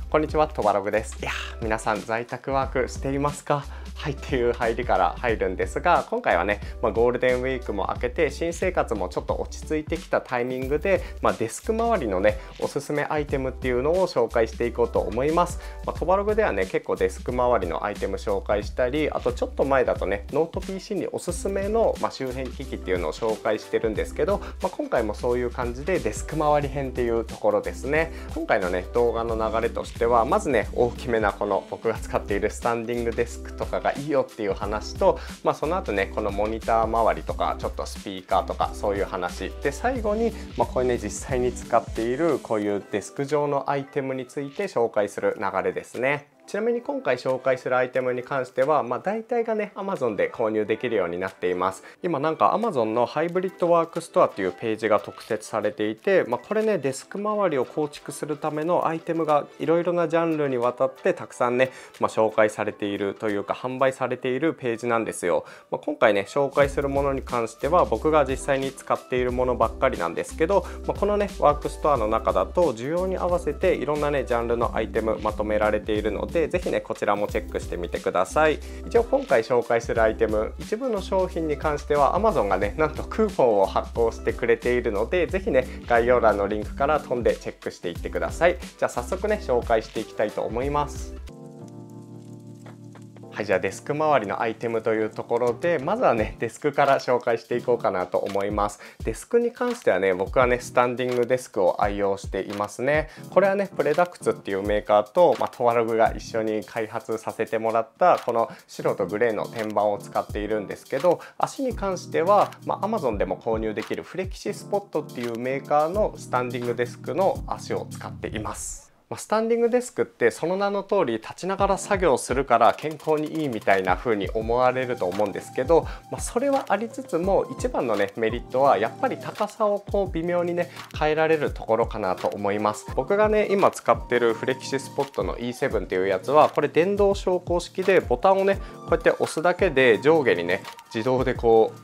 こんにちは、トバログです。皆さん在宅ワークしていますか？はいっていう入りから入るんですが、今回はね、ゴールデンウィークも明けて新生活もちょっと落ち着いてきたタイミングで、デスク周りのねおすすめアイテムっていうのを紹介していこうと思います。トバログではね結構デスク周りのアイテム紹介したり、あとちょっと前だとねノート PC におすすめの、周辺機器っていうのを紹介してるんですけど、今回もそういう感じでデスク周り編っていうところですね。今回のね動画の流れとしては、まずね大きめなこの僕が使っているスタンディングデスクとかがいいよっていう話と、その後ねこのモニター周りとかちょっとスピーカーとかそういう話で、最後に、これね実際に使っているこういうデスク上のアイテムについて紹介する流れですね。ちなみに今回紹介するアイテムに関しては、大体がね Amazon で購入できるようになっています。今なんか Amazon のハイブリッドワークストアっていうページが特設されていて、これねデスク周りを構築するためのアイテムがいろいろなジャンルにわたってたくさんね、紹介されているというか販売されているページなんですよ。今回ね紹介するものに関しては僕が実際に使っているものばっかりなんですけど、このねワークストアの中だと需要に合わせていろんなねジャンルのアイテムまとめられているので、ぜひねこちらもチェックしてみてください。一応今回紹介するアイテム一部の商品に関しては Amazon がねなんとクーポンを発行してくれているので、ぜひね概要欄のリンクから飛んでチェックしていってください。じゃあ早速ね紹介していきたいと思います。はい、じゃあデスク周りのアイテムというところで、まずはねデスクから紹介していこうかなと思います。デスクに関してはね僕はねスタンディングデスクを愛用していますね。これはねプレダクツっていうメーカーと、トワログが一緒に開発させてもらったこの白とグレーの天板を使っているんですけど、足に関しては、Amazon でも購入できるフレキシスポットっていうメーカーのスタンディングデスクの足を使っています。スタンディングデスクってその名の通り立ちながら作業するから健康にいいみたいな風に思われると思うんですけど、それはありつつも一番のねメリットはやっぱり高さをこう微妙にね変えられるところかなと思います。僕がね今使ってるフレキシスポットの E7 っていうやつはこれ電動昇降式で、ボタンをねこうやって押すだけで上下にね自動でこう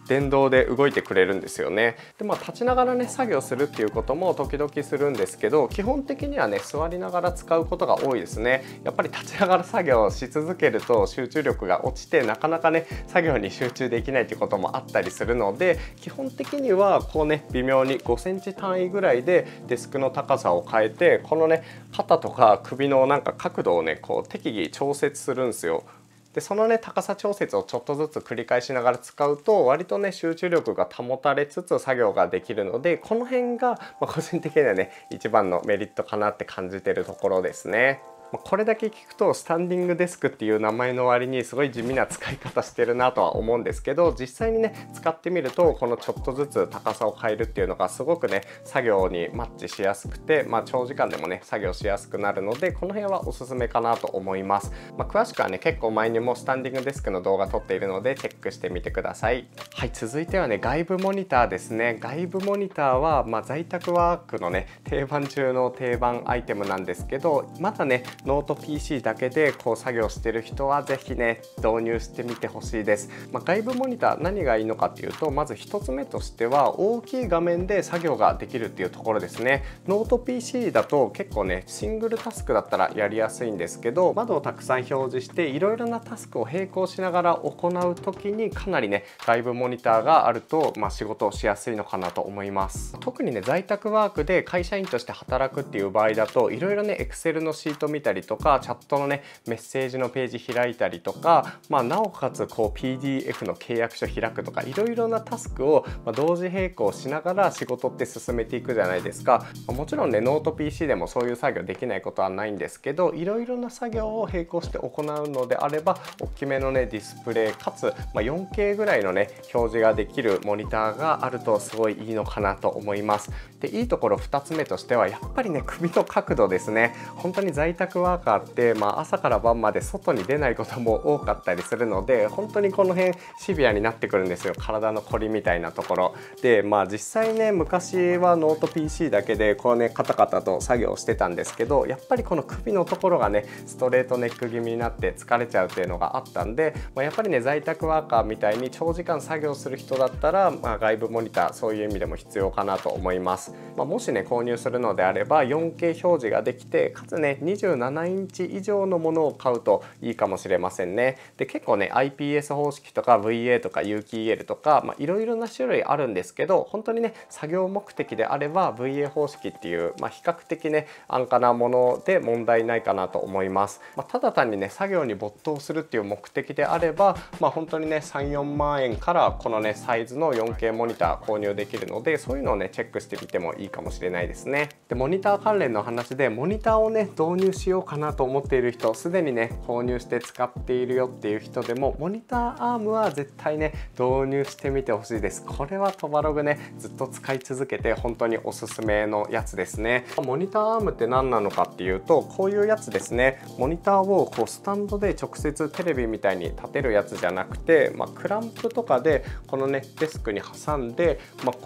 電動で動いてくれるんですよね。で立ちながらね作業するっていうことも時々するんですけど、基本的にはね座りながら使うことが多いですね。やっぱり立ちながら作業し続けると集中力が落ちてなかなかね作業に集中できないっていうこともあったりするので、基本的にはこうね微妙に5センチ単位ぐらいでデスクの高さを変えて、このね肩とか首のなんか角度をねこう適宜調節するんですよ。でそのね高さ調節をちょっとずつ繰り返しながら使うと割とね集中力が保たれつつ作業ができるので、この辺が個人的にはね一番のメリットかなって感じてるところですね。これだけ聞くとスタンディングデスクっていう名前の割にすごい地味な使い方してるなとは思うんですけど、実際にね使ってみるとこのちょっとずつ高さを変えるっていうのがすごくね作業にマッチしやすくて、長時間でもね作業しやすくなるので、この辺はおすすめかなと思います。詳しくはね結構前にもスタンディングデスクの動画撮っているのでチェックしてみてください。はい、続いてはね外部モニターですね。外部モニターは、在宅ワークのね定番中の定番アイテムなんですけど、まだねノート PC だけでこう作業してる人はぜひね導入してみてほしいです。外部モニター何がいいのかっていうと、まず1つ目としては大きい画面で作業ができるっていうところですね。ノート PC だと結構ねシングルタスクだったらやりやすいんですけど、窓をたくさん表示していろいろなタスクを並行しながら行う時にかなりね外部モニターがあると、仕事をしやすいのかなと思います。特にね在宅ワークで会社員として働くっていう場合だと、いろいろね Excel のシート見たりとかチャットのねメッセージのページ開いたりとか、なおかつこう PDF の契約書開くとか、いろいろなタスクを同時並行しながら仕事って進めていくじゃないですか。もちろんねノート PC でもそういう作業できないことはないんですけど、いろいろな作業を並行して行うのであれば大きめのねディスプレイかつ、4K ぐらいのね表示ができるモニターがあるとすごいいいのかなと思います。でいいところ2つ目としてはやっぱりね首の角度ですね。本当に在宅宅ワーカーって、朝から晩まで外に出ないことも多かったりするので、本当にこの辺シビアになってくるんですよ、体のこりみたいなところで。実際ね、昔はノート PC だけでこうねカタカタと作業してたんですけど、やっぱりこの首のところがねストレートネック気味になって疲れちゃうっていうのがあったんで、やっぱりね在宅ワーカーみたいに長時間作業する人だったら、外部モニターそういう意味でも必要かなと思います。もしね購入するのであれば 4K 表示ができて、かつね27インチ以上のものを買うといいかもしれませんね。で結構ね IPS 方式とか VA とか有機 EL とかいろいろな種類あるんですけど、本当にね作業目的であれば VA 方式っていう、比較的ね安価なもので問題ないかなと思います。ただ単にね作業に没頭するっていう目的であれば、本当にね3、4万円からこのねサイズの 4K モニター購入できるので、そういうのをねチェックしてみてもいいかもしれないですね。でモニター関連の話で、モニターをね導入しようかなと思っている人、すでにね購入して使っているよっていう人でも、モニターアームは絶対ね導入してみてほしいです。これはトバログねずっと使い続けて本当におすすめのやつですね。モニターアームって何なのかっていうと、こういうやつですね。モニターをこうスタンドで直接テレビみたいに立てるやつじゃなくて、クランプとかでこのねデスクに挟んで、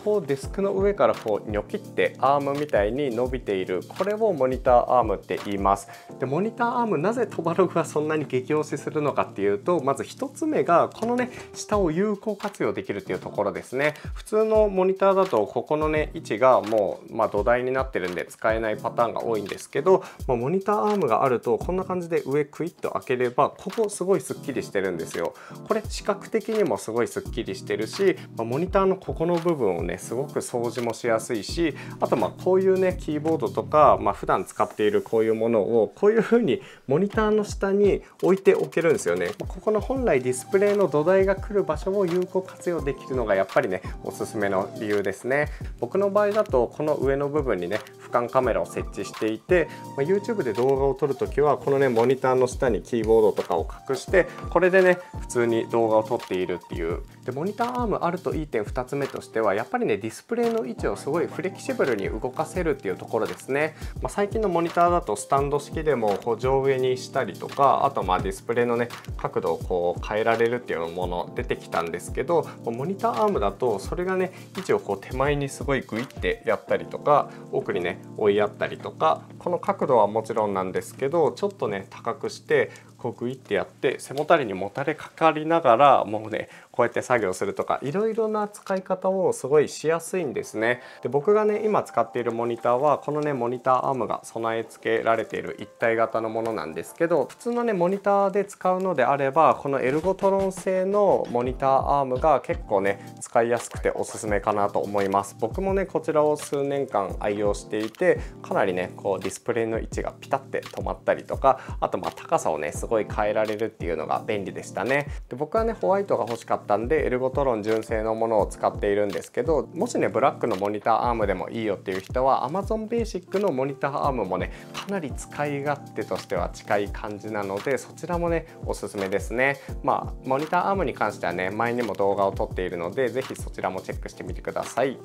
こうデスクの上からこうニョキってアームみたいに伸びている、これをモニターアームって言います。でモニターアーム、なぜトバログはそんなに激推しするのかっていうと、まず1つ目がこのね下を有効活用できるっていうところですね。普通のモニターだとここのね位置がもう土台になってるんで使えないパターンが多いんですけど、モニターアームがあるとこんな感じで上クイッと開ければ、ここすごいスッキリしてるんですよ。これ視覚的にもすごいスッキリしてるし、モニターのここの部分をねすごく掃除もしやすいし、あとこういうねキーボードとか、普段使っているこういうものをこういう風にモニターの下に置いておけるんですよね。ここの本来ディスプレイの土台が来る場所を有効活用できるのがやっぱりねおすすめの理由ですね。僕の場合だとこの上の部分にね俯瞰カメラを設置していて、YouTube で動画を撮るときはこのねモニターの下にキーボードとかを隠して、これでね普通に動画を撮っているっていう。でモニターアームあるといい点2つ目としては、やっぱりねディスプレイの位置をすごいフレキシブルに動かせるっていうところですね。最近のモニターだとスタンド式でもこう上下にしたりとか、あとディスプレイのね角度をこう変えられるっていうもの出てきたんですけど、モニターアームだとそれがね位置をこう手前にすごいグイってやったりとか、奥にね追いやったりとか、この角度はもちろんなんですけど、ちょっとね高くしてこうグイってやって背もたれにもたれかかりながらもうねこうやって作業するとか、いろいろな使い方をすごいしやすいんですね。で僕がね今使っているモニターはこのねモニターアームが備え付けられている一体型のものなんですけど、普通のねモニターで使うのであればこのエルゴトロン製のモニターアームが結構ね使いやすくておすすめかなと思います。僕もねこちらを数年間愛用していて、かなりねこうディスプレイの位置がピタッて止まったりとか、あと高さをねすごい変えられるっていうのが便利でしたね。で僕はねホワイトが欲しかったんでエルゴトロン純正のものを使っているんですけど、もしねブラックのモニターアームでもいいよっていう人は Amazon Basic のモニターアームもねかなり使い勝手としては近い感じなので、そちらもねおすすめですね。モニターアームに関してはね前にも動画を撮っているので、是非そちらもチェックしてみてください。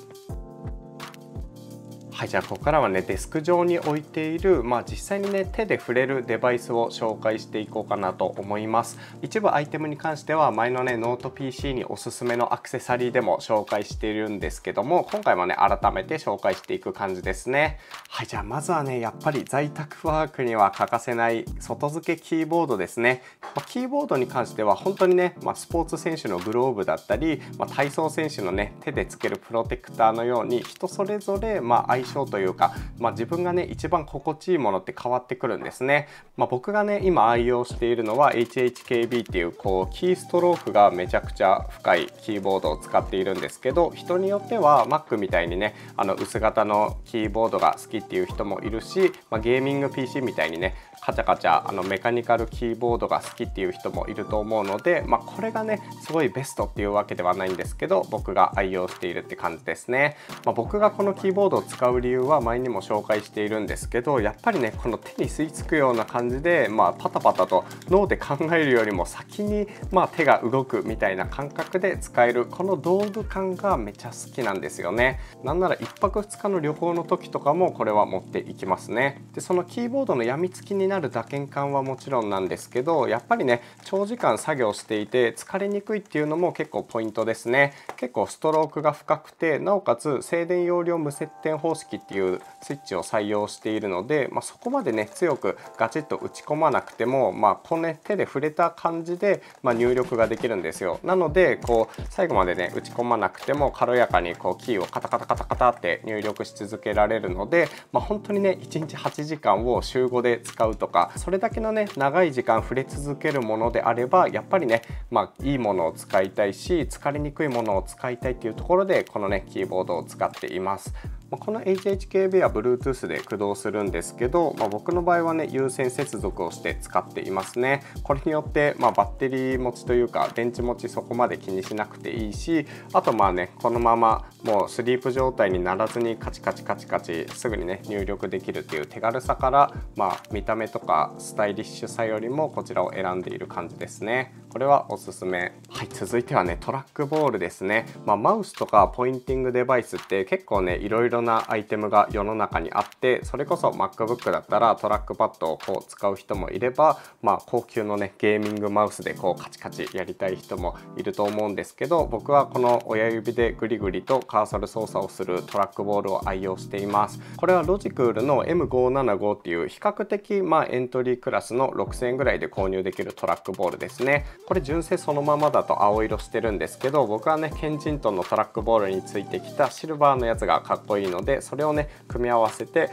はい、じゃあここからはねデスク上に置いている、実際にね手で触れるデバイスを紹介していこうかなと思います。一部アイテムに関しては前のねノート PC におすすめのアクセサリーでも紹介しているんですけども、今回もね改めて紹介していく感じですね。はい、じゃあまずはねやっぱり在宅ワークには欠かせない外付けキーボードですね。キーボードに関しては本当にね、スポーツ選手のグローブだったり、体操選手のね手でつけるプロテクターのように人それぞれ相性というか、自分がね一番心地いいものって変わってくるんですね。僕がね今愛用しているのは HHKB っていうこうキーストロークがめちゃくちゃ深いキーボードを使っているんですけど、人によっては Mac みたいにね薄型のキーボードが好きっていう人もいるし、ゲーミング PC みたいにねカチャカチャメカニカルキーボードが好きっていう人もいると思うので、これがねすごいベストっていうわけではないんですけど、僕が愛用しているって感じですね。僕がこのキーボードを使う理由は前にも紹介しているんですけど、やっぱりねこの手に吸い付くような感じで、パタパタと脳で考えるよりも先に手が動くみたいな感覚で使えるこの道具感がめちゃ好きなんですよね。なんなら1泊2日の旅行の時とかもこれは持っていきますね。でそのキーボードの病みつきになる打鍵感はもちろんなんですけど、やっぱりね長時間作業していて疲れにくいっていうのも結構ポイントですね。結構ストロークが深くて、なおかつ静電容量無接点方式っていうスイッチを採用しているので、そこまでね強くガチッと打ち込まなくても、このね手で触れた感じで、入力ができるんですよ。なので最後までね打ち込まなくても軽やかにキーをカタカタカタカタって入力し続けられるので、本当にね1日8時間を週5で使うとか、それだけのね長い時間触れ続けるものであれば、やっぱりねいいものを使いたいし疲れにくいものを使いたいっていうところでこのねキーボードを使っています。この HHKB は Bluetooth で駆動するんですけど、僕の場合はね有線接続をして使っていますね。これによって、バッテリー持ちというか電池持ちそこまで気にしなくていいし、あとねこのままもうスリープ状態にならずにカチカチカチカチすぐにね入力できるっていう手軽さから、見た目とかスタイリッシュさよりもこちらを選んでいる感じですね。これはおすすめ。はい、続いてはねトラックボールですね。マウスとかポインティングデバイスって結構ねいろいろなアイテムが世の中にあって、それこそ MacBook だったらトラックパッドを使う人もいれば、高級のねゲーミングマウスでカチカチやりたい人もいると思うんですけど、僕はこの親指でグリグリとカーソル操作をするトラックボールを愛用しています。これはロジクールの M575 っていう比較的エントリークラスの6000円ぐらいで購入できるトラックボールですね。これ純正そのままだと青色してるんですけど、僕はねケンジントンのトラックボールについてきたシルバーのやつがかっこいいので、それをね組み合わせて、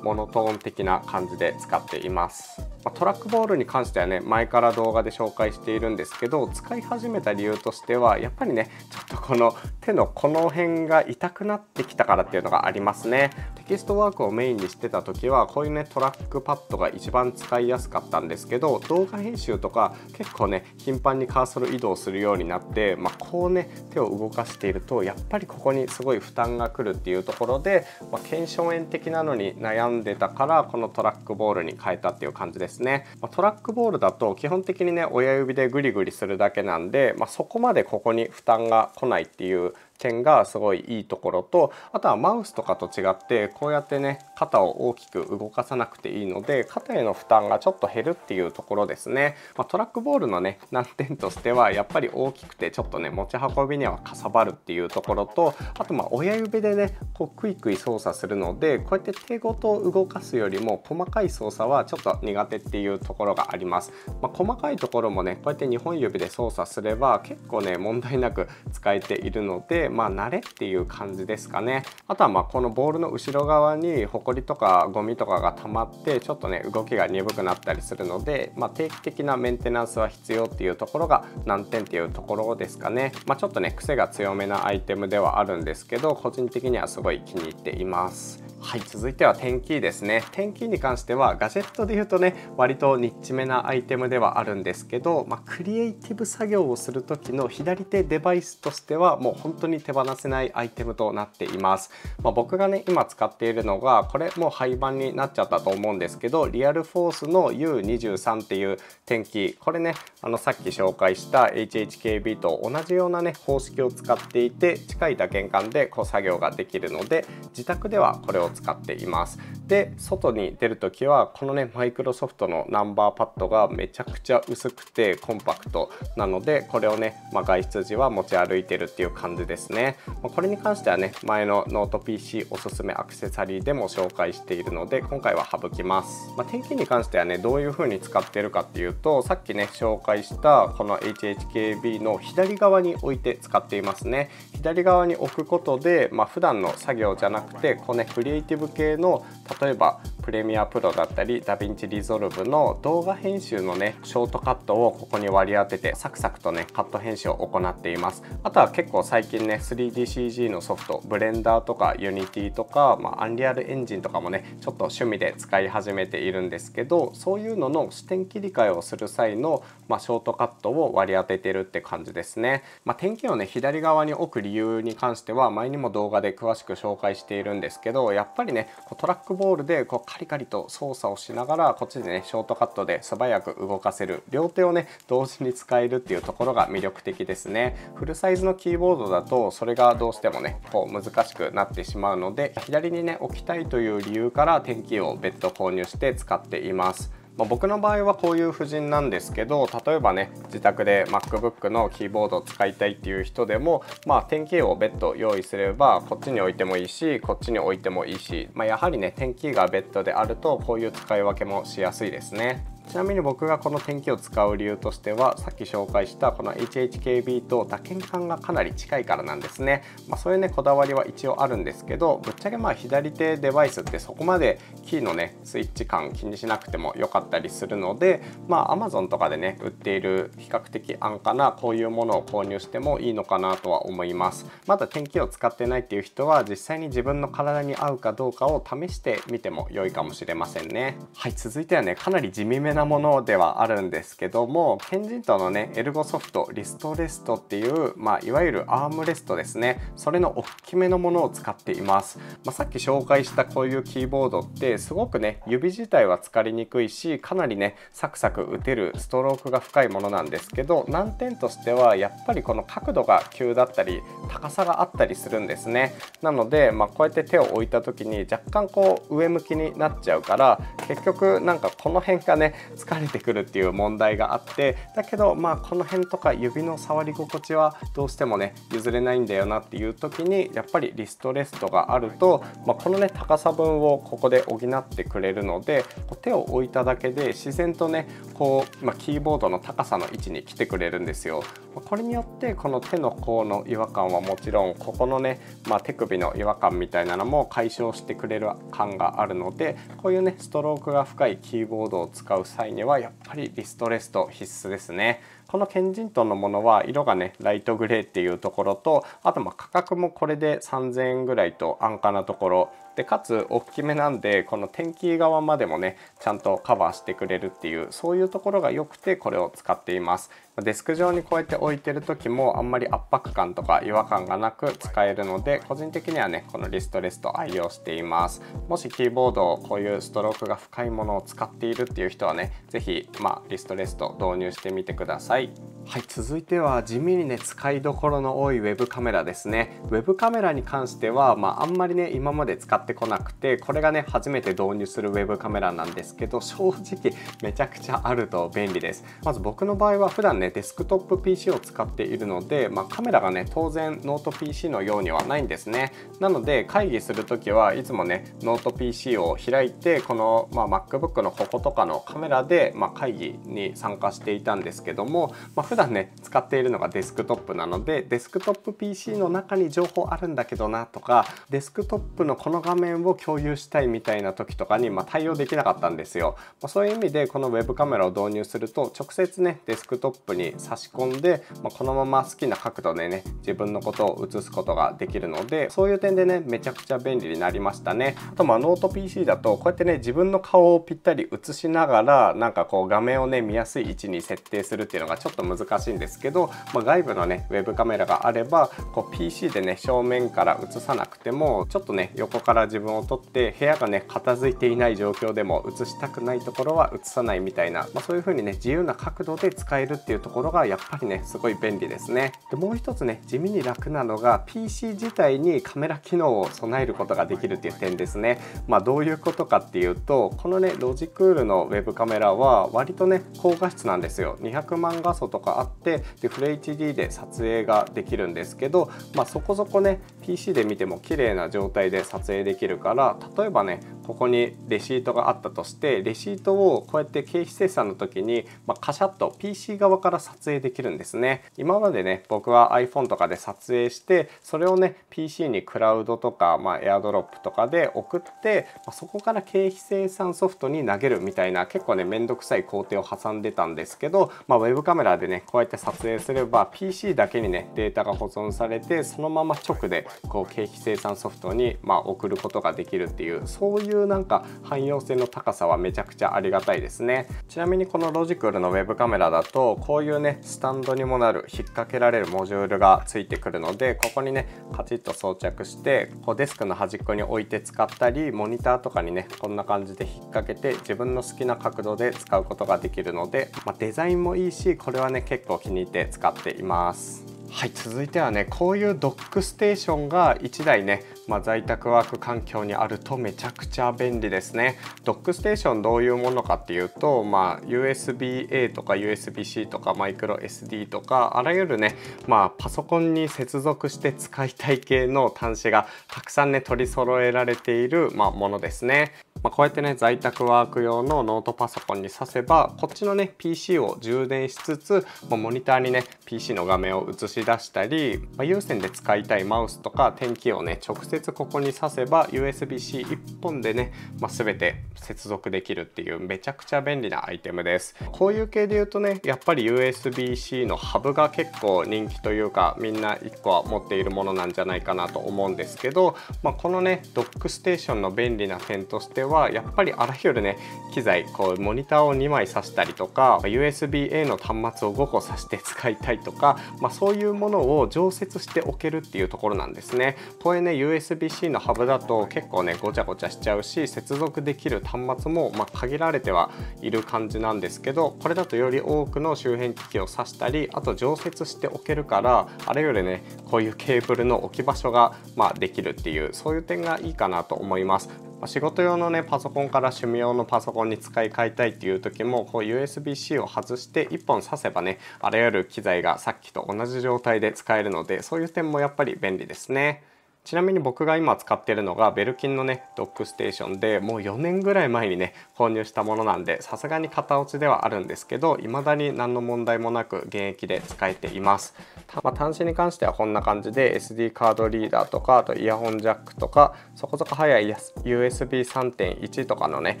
モノトーン的な感じで使っています。トラックボールに関してはね前から動画で紹介しているんですけど、使い始めた理由としてはやっぱりねちょっとこの手のこの辺が痛くなってきたからっていうのがありますね。テキストワークをメインにしてた時はこういうねトラックパッドが一番使いやすかったんですけど、動画編集とか結構ね頻繁にカーソル移動するようになって、こうね手を動かしているとやっぱりここにすごい負担がくるっていうところで、腱鞘炎的なのに悩んでたからこのトラックボールに変えたっていう感じですね。トラックボールだと基本的にね親指でグリグリするだけなんで、そこまでここに負担が来ないっていう点がすごいいいところと、あとはマウスとかと違ってこうやってね肩を大きく動かさなくていいので肩への負担がちょっと減るっていうところですね。トラックボールのね難点としてはやっぱり大きくてちょっとね持ち運びにはかさばるっていうところと、あと親指でねクイクイ操作するので、こうやって手ごと動かすよりも細かい操作はちょっと苦手っていうところがあります。細かいところもねこうやって2本指で操作すれば結構ね問題なく使えているので、慣れっていう感じですかね。あとはこのボールの後ろ側にホコリとかゴミとかが溜まってちょっとね動きが鈍くなったりするので、定期的なメンテナンスは必要っていうところが難点っていうところですかね。ちょっとね癖が強めなアイテムではあるんですけど、個人的にはすごい気に入っています。はい、続いてはテンキーですね。テンキーに関してはガジェットで言うとね割とニッチめなアイテムではあるんですけど、クリエイティブ作業をする時の左手デバイスとしてはもう本当に手放せないアイテムとなっています。僕がね今使っているのがこれもう廃盤になっちゃったと思うんですけど、リアルフォースの U23 っていうテンキー、これねさっき紹介した HHKB と同じようなね方式を使っていて、近い打鍵感で作業ができるので自宅ではこれを使っています。で外に出るときはこのねマイクロソフトのナンバーパッドがめちゃくちゃ薄くてコンパクトなので、これをね、外出時は持ち歩いてるっていう感じですね。これに関してはね前のノート PC おすすめアクセサリーでも紹介しているので今回は省きます。天気に関してはねどういう風に使っているかっていうと、さっきね紹介したこの HHKB の左側に置いて使っていますね。左側に置くことで、普段の作業じゃなくてクリエイティブ系の例えばプレミアプロだったりダヴィンチリゾルブの動画編集のねショートカットをここに割り当ててサクサクとねカット編集を行っています。あとは結構最近ね 3DCG のソフトブレンダーとかユニティとか、アンリアルエンジンとかもねちょっと趣味で使い始めているんですけど、そういうのの視点切り替えをする際の、ショートカットを割り当ててるって感じですね。点キーをね左側に置く理由に関しては前にも動画で詳しく紹介しているんですけど、やっぱりねトラックボールでカリカリと操作をしながらこっちでねショートカットで素早く動かせる、両手をね同時に使えるっていうところが魅力的ですね。フルサイズのキーボードだとそれがどうしてもね難しくなってしまうので、左にね置きたいという理由から点キーを別途購入して使っています。僕の場合はこういう布陣なんですけど、例えばね自宅で MacBook のキーボードを使いたいっていう人でも、点キーを別途用意すればこっちに置いてもいいしこっちに置いてもいいし、やはりね点キーが別途であるとこういう使い分けもしやすいですね。ちなみに僕がこの点キーを使う理由としては、さっき紹介したこの HHKB と打鍵感がかなり近いからなんですね。そういうねこだわりは一応あるんですけど、ぶっちゃけ左手デバイスってそこまでキーのねスイッチ感気にしなくてもよかったりするので、Amazon とかでね売っている比較的安価なこういうものを購入してもいいのかなとは思います。まだ点キーを使ってないっていう人は実際に自分の体に合うかどうかを試してみても良いかもしれませんね。はい、続いてはねかなり地味めなものではあるんですけども、ケンジントンのねエルゴソフトリストレストっていう、いわゆるアームレストですね、それの大きめのものを使っています。さっき紹介したこういうキーボードってすごくね指自体は疲れにくいし、かなりねサクサク打てるストロークが深いものなんですけど、難点としてはやっぱりこの角度が急だったり高さがあったりするんですね。なので、こうやって手を置いた時に若干こう上向きになっちゃうから、結局なんかこの辺がね疲れてくるっていう問題があって、だけどこの辺とか指の触り心地はどうしてもね譲れないんだよなっていう時に、やっぱりリストレストがあると、このね高さ分をここで補ってくれるので、手を置いただけで自然とねこう、キーボードの高さの位置に来てくれるんですよ。これによってこの手の甲の違和感はもちろん、ここのね、手首の違和感みたいなのも解消してくれる感があるので、こういうねストロークが深いキーボードを使う際にはやっぱりリストレスト必須ですね。このケンジントンのものは色がねライトグレーっていうところと、あと価格もこれで3000円ぐらいと安価なところで、かつ大きめなんでこの点キー側までもねちゃんとカバーしてくれるっていう、そういうところが良くてこれを使っています。デスク上にこうやって置いてる時もあんまり圧迫感とか違和感がなく使えるので、個人的にはねこのリストレスト愛用しています。もしキーボードをこういうストロークが深いものを使っているっていう人はね、是非リストレスト導入してみてください。はい、続いては地味にね使いどころの多いウェブカメラですね。ウェブカメラに関しては、あんまりね今まで使ってこなくて、これがね初めて導入するウェブカメラなんですけど、正直めちゃくちゃあると便利です。まず僕の場合は普段ねデスクトップ PC を使っているので、カメラがね当然ノート PC のようにはないんですね。なので会議する時はいつもねノート PC を開いて、この、MacBook のこことかのカメラで、会議に参加していたんですけども、普段ね使っているのがデスクトップなので、デスクトップ PC の中に情報あるんだけどなとか、デスクトップのこの画面を共有したいみたいな時とかに、対応できなかったんですよ。そういう意味でこのウェブカメラを導入すると、直接ねデスクトップに差し込んで、このまま好きな角度でね自分のことを映すことができるので、そういう点でねめちゃくちゃ便利になりましたね。あとノート PC だとこうやってね自分の顔をぴったり映しながら、なんかこう画面をね見やすい位置に設定するっていうのがちょっと難しいんですけど、外部のねウェブカメラがあれば、こう PC でね正面から映さなくても、ちょっとね横から自分を撮って部屋がね片付いていない状況でも映したくないところは映さないみたいな、そういう風にね自由な角度で使えるっていうところがやっぱりねすごい便利ですね。でもう一つね地味に楽なのが PC 自体にカメラ機能を備えることができるっていう点ですね。どういうことかっていうと、このねロジクールのウェブカメラは割とね高画質なんですよ。200万画素とかあって、でフル HD で撮影ができるんですけど、そこそこね PC で見ても綺麗な状態で撮影できるから、例えばねここにレシートがあったとして、レシートをこうやって経費精算の時に、カシャッと PC 側から撮影できるんですね。今までね僕は iPhone とかで撮影して、それをね PC にクラウドとか、AirDrop とかで送って、そこから経費精算ソフトに投げるみたいな、結構ねめんどくさい工程を挟んでたんですけど、ウェブカメラでねこうやって撮影すれば PC だけにねデータが保存されて、そのまま直でこう経費精算ソフトに送ることができるっていう、そういうなんか汎用性の高さはめちゃくちゃありがたいですね。ちなみにこのロジクールのウェブカメラだと、こういうねスタンドにもなる引っ掛けられるモジュールがついてくるので、ここにねカチッと装着して、こうデスクの端っこに置いて使ったり、モニターとかにねこんな感じで引っ掛けて自分の好きな角度で使うことができるので、デザインもいいし、これはね結構気に入って使っています。はい、続いてはね、こういうドックステーションが1台ね、在宅ワーク環境にあるとめちゃくちゃ便利ですね。ドックステーションどういうものかっていうと、USB-A とか USB-C とかマイクロ SD とか、あらゆるね、パソコンに接続して使いたい系の端子がたくさんね取り揃えられている、ものですね。こうやってね在宅ワーク用のノートパソコンに挿せば、こっちのね PC を充電しつつ、モニターにね PC の画面を映し出したり、有線で使いたいマウスとか点キーをね直接ここに挿せば USB-C1 本でね、全て接続できるっていうめちゃくちゃ便利なアイテムです。こういう系で言うとね、やっぱり USB-C のハブが結構人気というか、みんな1個は持っているものなんじゃないかなと思うんですけど、このねドックステーションの便利な点としては、やっぱりあらゆるね機材、モニターを2枚挿したりとか USB-A の端末を5個挿して使いたいとか、そういうものを常設しておけるっていうところなんですね。これね USB-C のハブだと結構ねごちゃごちゃしちゃうし、接続できる端末も限られてはいる感じなんですけど、これだとより多くの周辺機器を挿したり、あと常設しておけるから、あらゆるねこういうケーブルの置き場所ができるっていう、そういう点がいいかなと思います。仕事用のねパソコンから趣味用のパソコンに使い替えたいっていう時も、USB-C を外して1本挿せばね、あらゆる機材がさっきと同じ状態で使えるので、そういう点もやっぱり便利ですね。ちなみに僕が今使っているのがベルキンのねドックステーションで、もう4年ぐらい前にね購入したものなんで、さすがに型落ちではあるんですけど、未だに何の問題もなく現役で使えています。端子に関してはこんな感じで SD カードリーダーとか、あとイヤホンジャックとか、そこそこ速い USB3.1 とかのね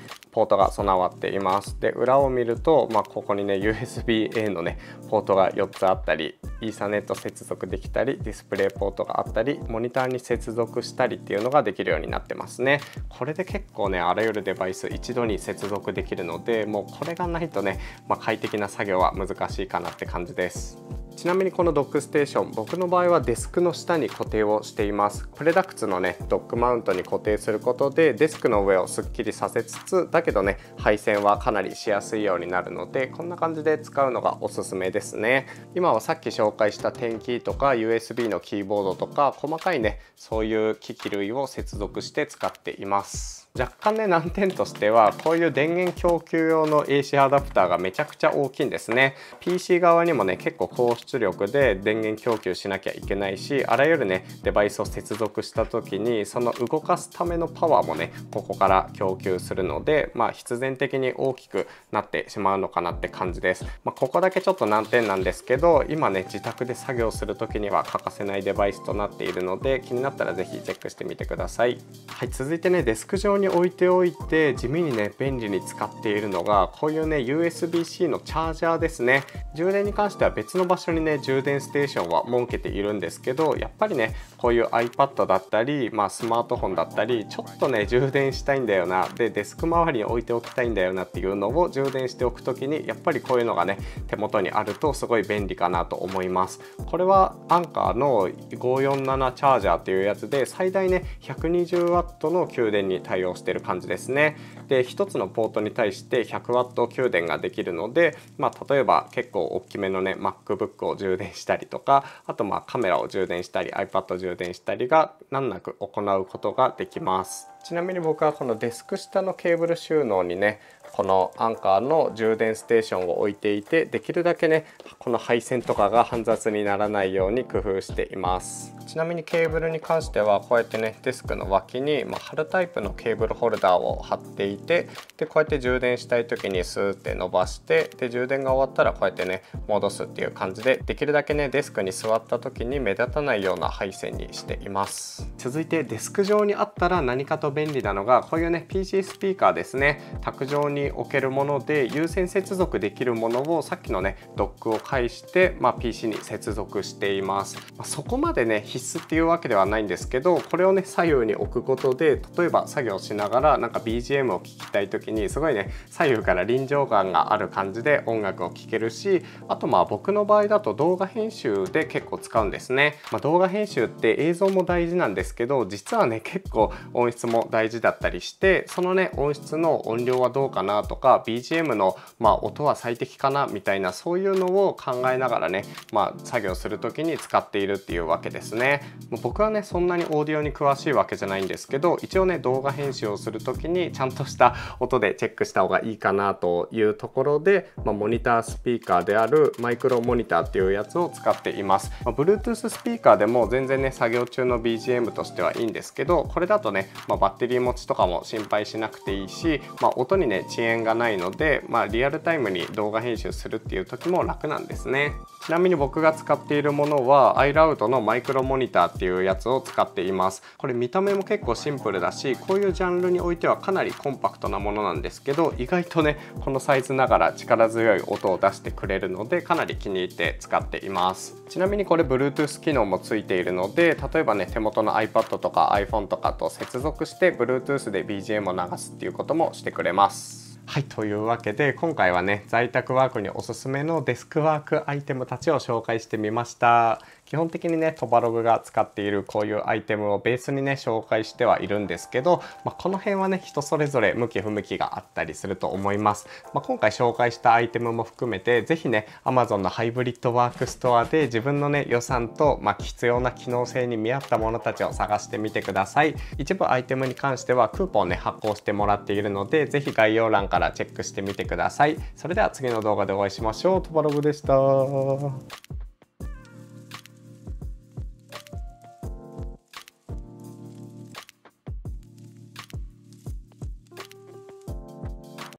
ポートが備わっています。で裏を見ると、ここにね USB-A のねポートが4つあったり、イーサネット接続できたり、ディスプレイポートがあったり、モニターに接続したりっていうのができるようになってますね。これで結構ねあらゆるデバイス一度に接続できるので、もうこれがないとね、快適な作業は難しいかなって感じです。ちなみにこのドックステーション、僕の場合はデスクの下に固定をしています。プレダクツのねドックマウントに固定することで、デスクの上をすっきりさせつつ、だけどね配線はかなりしやすいようになるので、こんな感じで使うのがおすすめですね。今はさっき紹介した点キーとか USB のキーボードとか、細かいねそういう機器類を接続して使っています。若干ね難点としては、こういう電源供給用の AC アダプターがめちゃくちゃ大きいんですね。 PC 側にもね結構高出力で電源供給しなきゃいけないし、あらゆるねデバイスを接続した時にその動かすためのパワーもねここから供給するので、必然的に大きくなってしまうのかなって感じです。ここだけちょっと難点なんですけど、今ね自宅で作業する時には欠かせないデバイスとなっているので、気になったら是非チェックしてみてください。はい、続いてねデスク上に置いておいて地味にね便利に使っているのが、こういうね USB-C のチャージャーですね。充電に関しては別の場所にね充電ステーションは設けているんですけど、やっぱりねこういう iPad だったり、スマートフォンだったり、ちょっとね充電したいんだよな、でデスク周りに置いておきたいんだよなっていうのを充電しておくときに、やっぱりこういうのがね手元にあるとすごい便利かなと思います。これはアンカーの547チャージャーっていうやつで、最大ね 120W の給電に対応している感じですね。で1つのポートに対して 100W 給電ができるので、例えば結構大きめのね MacBook を充電したりとか、あとカメラを充電したり iPad を充電したりが難なく行うことができます。ちなみに僕はこのデスク下のケーブル収納にねこのアンカーの充電ステーションを置いていて、できるだけねこの配線とかが煩雑にならないように工夫しています。ちなみにケーブルに関してはこうやってねデスクの脇に貼るタイプのケーブルホルダーを貼っていて、でこうやって充電したい時にスーって伸ばして、で充電が終わったらこうやってね戻すっていう感じで、できるだけねデスクに座った時に目立たないような配線にしています。続いてデスク上にあったら何かと便利なのが、こういうね PC スピーカーですね。卓上に置けるもので有線接続できるものをさっきのねドックを介して、PC に接続しています。そこまでね必須っていうわけではないんですけど、これをね左右に置くことで、例えば作業しながらなんか BGM を聴きたい時にすごいね左右から臨場感がある感じで音楽を聴けるし、あと僕の場合だと動画編集で結構使うんですね。動画編集って映像も大事なんですけど、実はね結構音質も大事だったりして、そのね音質の音量はどうかななとか BGM の音は最適かなみたいな、そういうのを考えながらね、作業する時に使っているっていうわけですね。僕はねそんなにオーディオに詳しいわけじゃないんですけど、一応ね動画編集をする時にちゃんとした音でチェックした方がいいかなというところで、モニタースピーカーであるマイクロモニターっていうやつを使っています。Bluetooth スピーカーでも全然ね作業中の BGM としてはいいんですけど、これだとね、バッテリー持ちとかも心配しなくていいし、音にね遅延がないので、リアルタイムに動画編集するっていう時も楽なんですね。ちなみに僕が使っているものは iLoud のマイクロモニターっていうやつを使っています。これ見た目も結構シンプルだし、こういうジャンルにおいてはかなりコンパクトなものなんですけど、意外とねこのサイズながら力強い音を出してくれるので、かなり気に入って使っています。ちなみにこれ Bluetooth 機能もついているので、例えばね手元の iPad とか iPhone とかと接続して Bluetooth で BGM を流すっていうこともしてくれます。はい、というわけで今回はね在宅ワークにおすすめのデスクワークアイテムたちを紹介してみました。基本的にねトバログが使っているこういうアイテムをベースにね紹介してはいるんですけど、この辺はね人それぞれ向き不向きがあったりすると思います。今回紹介したアイテムも含めて是非ね Amazon のハイブリッドワークストアで自分のね予算と、必要な機能性に見合ったものたちを探してみてください。一部アイテムに関してはクーポンね発行してもらっているので、是非概要欄からチェックしてみてください。それでは次の動画でお会いしましょう。トバログでした。